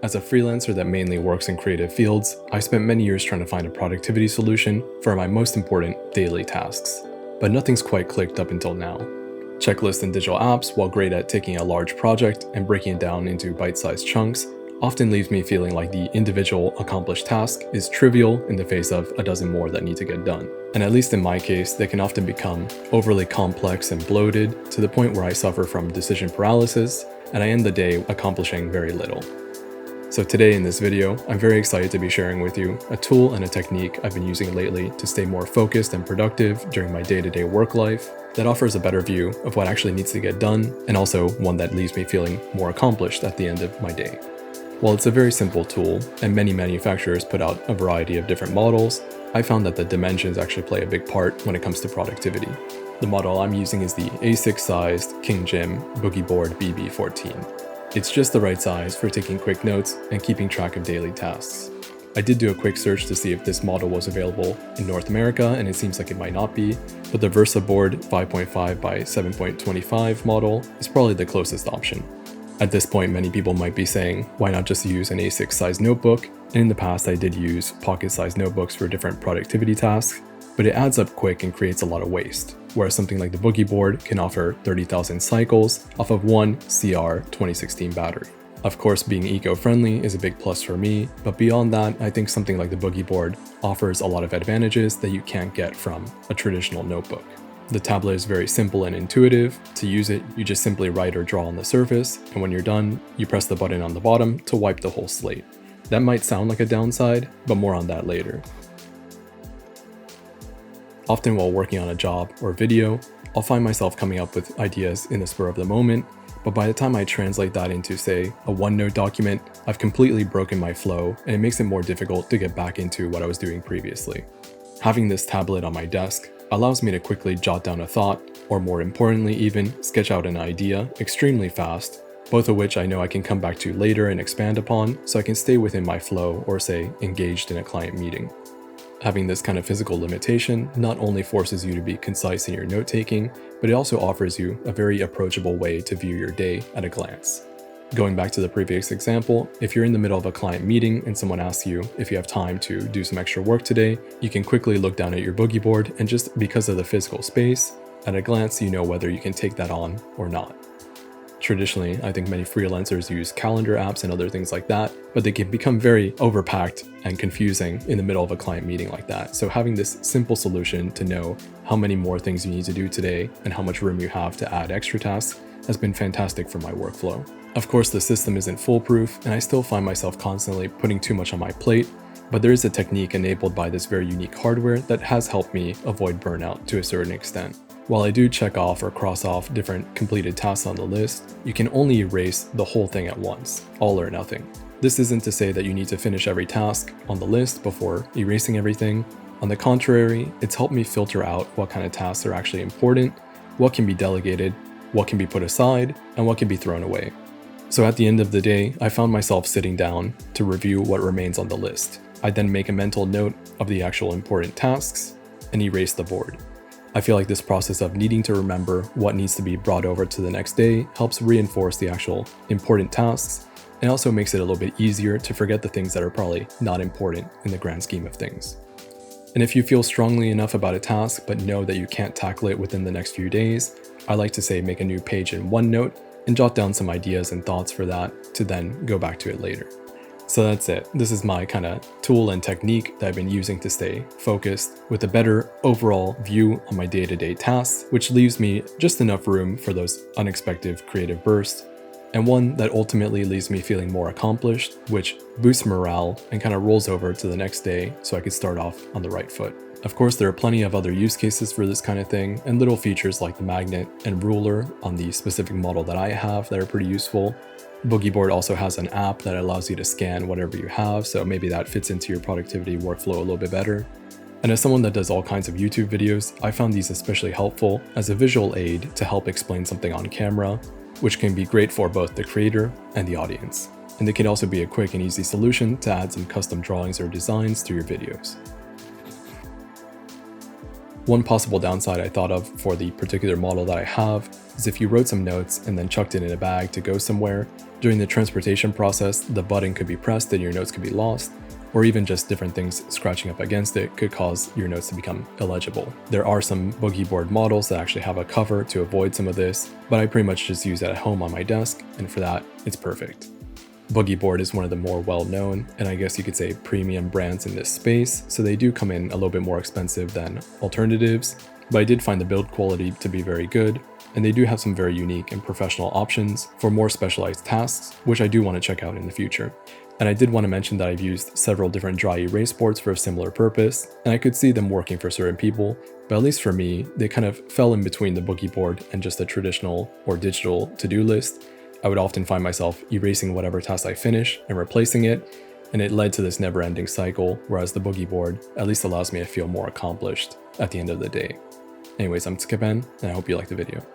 As a freelancer that mainly works in creative fields, I spent many years trying to find a productivity solution for my most important daily tasks. But nothing's quite clicked up until now. Checklists and digital apps, while great at taking a large project and breaking it down into bite-sized chunks, often leaves me feeling like the individual accomplished task is trivial in the face of a dozen more that need to get done. And at least in my case, they can often become overly complex and bloated to the point where I suffer from decision paralysis, and I end the day accomplishing very little. So today in this video, I'm very excited to be sharing with you a tool and a technique I've been using lately to stay more focused and productive during my day-to-day work life that offers a better view of what actually needs to get done, and also one that leaves me feeling more accomplished at the end of my day. While it's a very simple tool, and many manufacturers put out a variety of different models, I found that the dimensions actually play a big part when it comes to productivity. The model I'm using is the A6-sized King Jim Boogie Board BB-14. It's just the right size for taking quick notes and keeping track of daily tasks. I did do a quick search to see if this model was available in North America, and it seems like it might not be, but the VersaBoard 5.5 by 7.25 model is probably the closest option. At this point, many people might be saying, why not just use an A6 size notebook? And in the past, I did use pocket-sized notebooks for different productivity tasks, but it adds up quick and creates a lot of waste, whereas something like the Boogie Board can offer 30,000 cycles off of one CR 2016 battery. Of course, being eco-friendly is a big plus for me, but beyond that, I think something like the Boogie Board offers a lot of advantages that you can't get from a traditional notebook. The tablet is very simple and intuitive. To use it, you just simply write or draw on the surface, and when you're done, you press the button on the bottom to wipe the whole slate. That might sound like a downside, but more on that later. Often while working on a job or video, I'll find myself coming up with ideas in the spur of the moment, but by the time I translate that into, say, a OneNote document, I've completely broken my flow, and it makes it more difficult to get back into what I was doing previously. Having this tablet on my desk allows me to quickly jot down a thought, or more importantly even, sketch out an idea extremely fast, both of which I know I can come back to later and expand upon, so I can stay within my flow or, say, engaged in a client meeting. Having this kind of physical limitation not only forces you to be concise in your note-taking, but it also offers you a very approachable way to view your day at a glance. Going back to the previous example, if you're in the middle of a client meeting and someone asks you if you have time to do some extra work today, you can quickly look down at your Boogie Board, and just because of the physical space, at a glance you know whether you can take that on or not. Traditionally, I think many freelancers use calendar apps and other things like that, but they can become very overpacked and confusing in the middle of a client meeting like that. So having this simple solution to know how many more things you need to do today and how much room you have to add extra tasks has been fantastic for my workflow. Of course, the system isn't foolproof, and I still find myself constantly putting too much on my plate, but there is a technique enabled by this very unique hardware that has helped me avoid burnout to a certain extent. While I do check off or cross off different completed tasks on the list, you can only erase the whole thing at once, all or nothing. This isn't to say that you need to finish every task on the list before erasing everything. On the contrary, it's helped me filter out what kind of tasks are actually important, what can be delegated, what can be put aside, and what can be thrown away. So at the end of the day, I found myself sitting down to review what remains on the list. I then make a mental note of the actual important tasks and erase the board. I feel like this process of needing to remember what needs to be brought over to the next day helps reinforce the actual important tasks, and also makes it a little bit easier to forget the things that are probably not important in the grand scheme of things. And if you feel strongly enough about a task but know that you can't tackle it within the next few days, I like to say make a new page in OneNote and jot down some ideas and thoughts for that to then go back to it later. So that's it. This is my kind of tool and technique that I've been using to stay focused with a better overall view on my day-to-day tasks, which leaves me just enough room for those unexpected creative bursts, and one that ultimately leaves me feeling more accomplished, which boosts morale and kind of rolls over to the next day so I can start off on the right foot. Of course, there are plenty of other use cases for this kind of thing, and little features like the magnet and ruler on the specific model that I have that are pretty useful. Boogie Board also has an app that allows you to scan whatever you have, so maybe that fits into your productivity workflow a little bit better. And as someone that does all kinds of YouTube videos, I found these especially helpful as a visual aid to help explain something on camera, which can be great for both the creator and the audience. And they can also be a quick and easy solution to add some custom drawings or designs to your videos. One possible downside I thought of for the particular model that I have is if you wrote some notes and then chucked it in a bag to go somewhere, During the transportation process, the button could be pressed and your notes could be lost, or even just different things scratching up against it could cause your notes to become illegible. There are some Boogie Board models that actually have a cover to avoid some of this, but I pretty much just use it at home on my desk, and for that, it's perfect. Boogie Board is one of the more well-known, and I guess you could say premium brands in this space, so they do come in a little bit more expensive than alternatives, but I did find the build quality to be very good, and they do have some very unique and professional options for more specialized tasks, which I do want to check out in the future. And I did want to mention that I've used several different dry erase boards for a similar purpose, and I could see them working for certain people, but at least for me, they kind of fell in between the Boogie Board and just a traditional or digital to-do list. I would often find myself erasing whatever task I finish and replacing it, and it led to this never-ending cycle, whereas the Boogie Board at least allows me to feel more accomplished at the end of the day. Anyways, I'm Skipen, and I hope you liked the video.